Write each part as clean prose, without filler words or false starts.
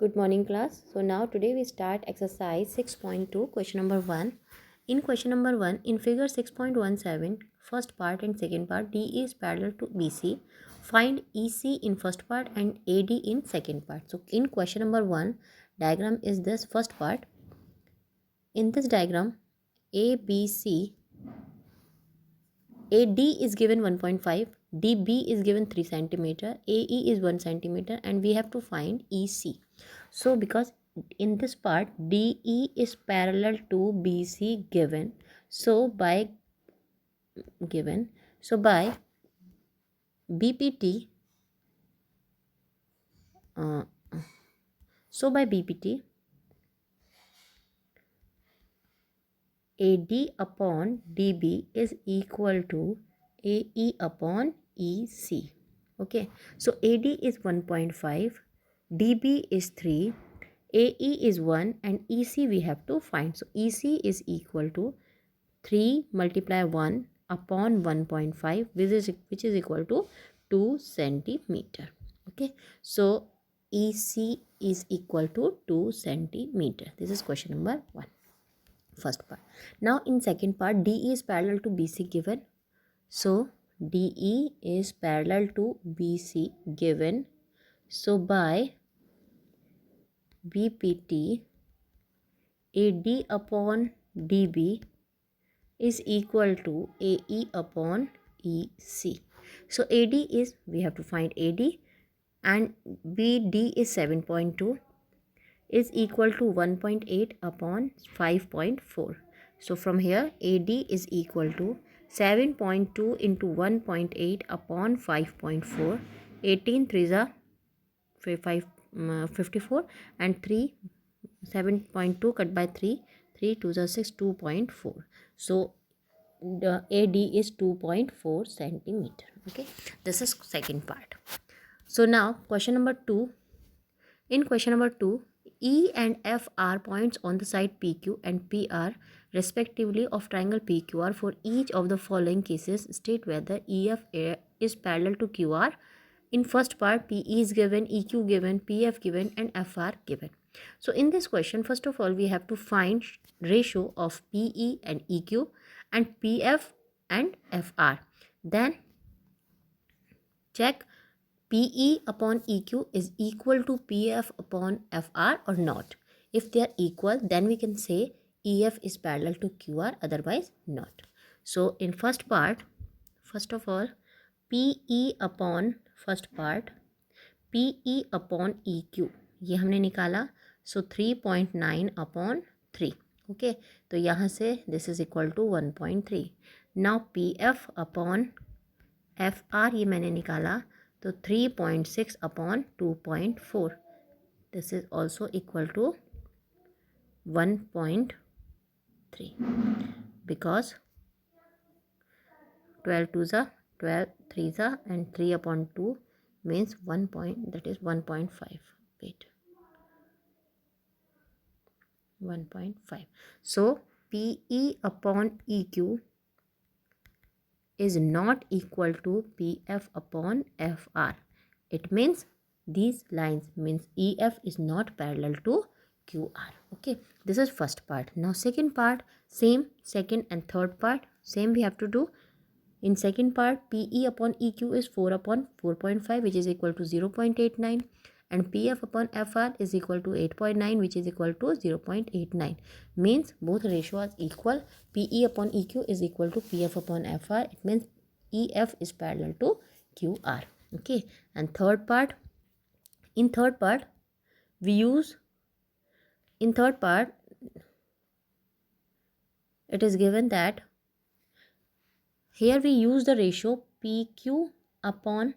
Good morning class. So now today we start exercise 6.2 question number 1. In question number 1 in figure 6.17 first part and second part DE is parallel to BC. Find EC in first part and AD in second part. So in question number 1 diagram is this first part. In this diagram ABC AD is given 1.5, DB is given 3 centimeter, AE is 1 centimeter and we have to find EC. So because in this part DE is parallel to BC given, so by BPT uh, by BPT AD upon DB is equal to AE upon EC. Okay, so AD is 1.5, DB is 3, AE is 1 and EC we have to find. So EC is equal to 3 multiply 1 upon 1.5 which is equal to 2 centimeter. Okay, so EC is equal to 2 centimeter. This is question number 1, first part. Now in second part DE is parallel to BC given. So DE is parallel to BC given. So by BPT AD upon DB is equal to AE upon EC. So AD is, we have to find AD, and BD is 7.2 is equal to 1.8 upon 5.4. So from here AD is equal to 7.2 into 1.8 upon 5.4. 18 3s are 54 and 3 7.2 cut by 3 3 2s are 6 2.4. So the AD is 2.4 centimeter. Okay, this is second part. So now question number 2. In question number 2 E and F are points on the side PQ and PR respectively of triangle PQR. For each of the following cases state whether EF is parallel to QR. In first part PE is given, EQ given, PF given and FR given. So in this question first of all we have to find ratio of PE and EQ and PF and FR. Then check PE upon EQ is equal to PF upon FR or not. If they are equal, then we can say EF is parallel to QR, otherwise not. So in first part, first of all, PE upon first part, PE upon EQ ये हमने निकाला. So 3.9 upon 3. Okay, तो यहाँ से this is equal to 1.3. Now PF upon FR ये मैंने निकाला, तो 3.6 upon 2.4. This is also equal to 1.3 because 12 2s are 12 3s are and 3 upon 2 means 1 point, that is 1.5. Wait, 1.5. So PE upon EQ is not equal to PF upon FR. It means these lines means EF is not parallel to QR. Okay, this is first part. Now second part, same, second and third part same we have to do. In second part PE upon EQ is 4 upon 4.5 which is equal to 0.89 and PF upon FR is equal to 8.9 which is equal to 0.89. Means both ratios are equal. PE upon EQ is equal to PF upon FR. It means EF is parallel to QR. Okay, and third part, in third part we use, in third part it is given that here we use the ratio PQ upon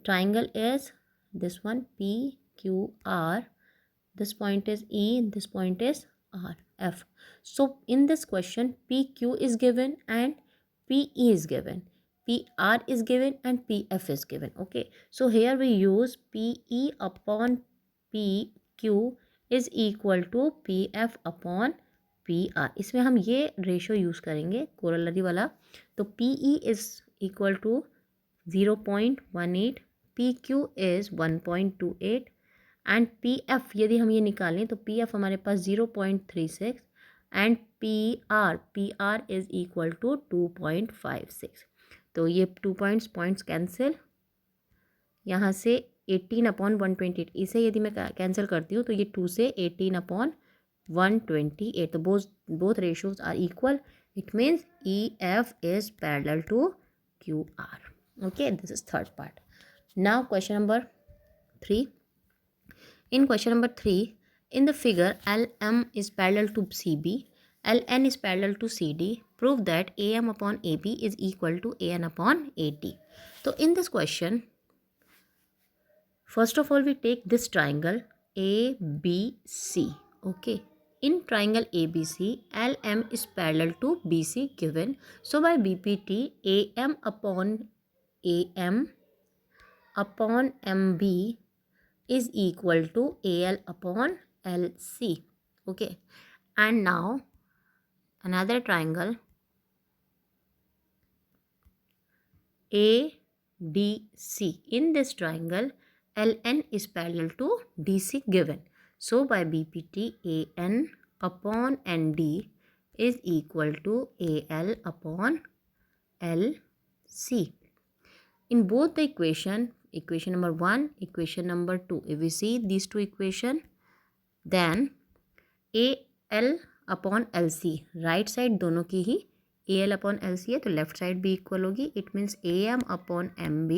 triangle is this one PQR, this point is E, this point is RF. So in this question PQ is given and PE is given, PR is given and PF is given. Okay, so here we use PE upon PQ is equal to PF upon PR. इसमें हम ये ratio use करेंगे corollary वाला. तो PE is equal to 0.18, PQ is 1.28 and P F यदि हम ये निकालें तो पी एफ हमारे पास 0.36 and P R is equal to 2.56. तो ये 2 पॉइंट्स कैंसिल, यहाँ से 18/128, इसे यदि मैं कैंसिल करती हूँ तो ये 2 से 18/128. तो both ratios are equal. It means E F is parallel to Q R. Okay, this is third part. Now question number 3. In question number 3, in the figure LM is parallel to CB, LN is parallel to CD. Prove that AM upon AB is equal to AN upon AD. So in this question, first of all we take this triangle ABC. Okay. In triangle ABC, LM is parallel to BC given. So by BPT, AM upon MB is equal to AL upon LC. Okay, and now another triangle ADC. In this triangle, LN is parallel to DC given. So by BPT, AN upon ND is equal to AL upon LC. In both the equation number 1, equation number 2, if we see these two equation, then AL upon LC, right side दोनों की ही AL upon LC है तो left side भी equal होगी. It means AM upon MB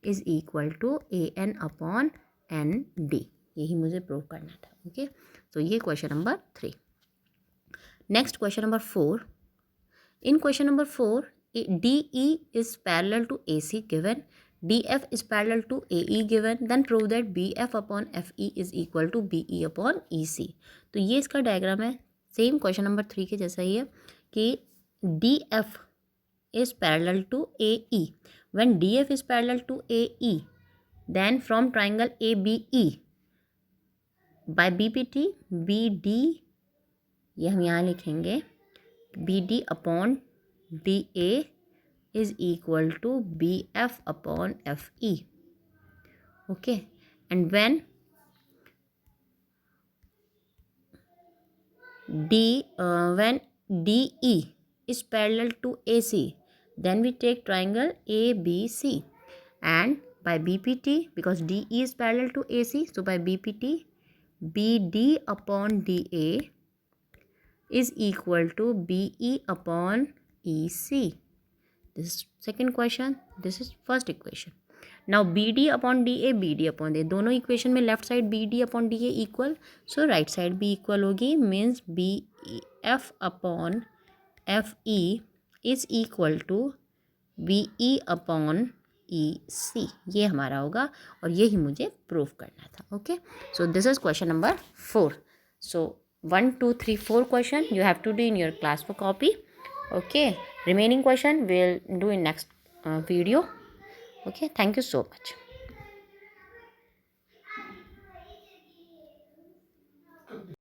is equal to AN upon ND. यही मुझे prove करना था. ओके, तो ये question number 3. Next question number 4. In question number 4, DE is parallel to AC given, DF is parallel to AE given, then prove that BF upon FE is equal to BE upon EC. तो ये इसका diagram है, same question number 3 के जैसा ही है कि DF is parallel to AE. When DF is parallel to AE, then from triangle ABE, by BPT, BD, ये हम यहाँ लिखेंगे BD upon DA is equal to BF upon FE. Okay, and when DE is parallel to AC, then we take triangle ABC, and by BPT, because DE is parallel to AC, so by BPT, BD upon DA is equal to BE upon EC. This is second question, this is first equation. Now BD upon DA, BD upon DA, दोनों equation में left side BD upon DA equal, so right side भी equal होगी. Means BF upon FE is equal to BE upon EC. ये हमारा होगा और यही मुझे प्रूव करना था. Okay, so this is question number 4. So 1, 2, 3, 4 question you have to do in your class for copy. Okay, remaining question we'll do in next video. Okay, thank you so much.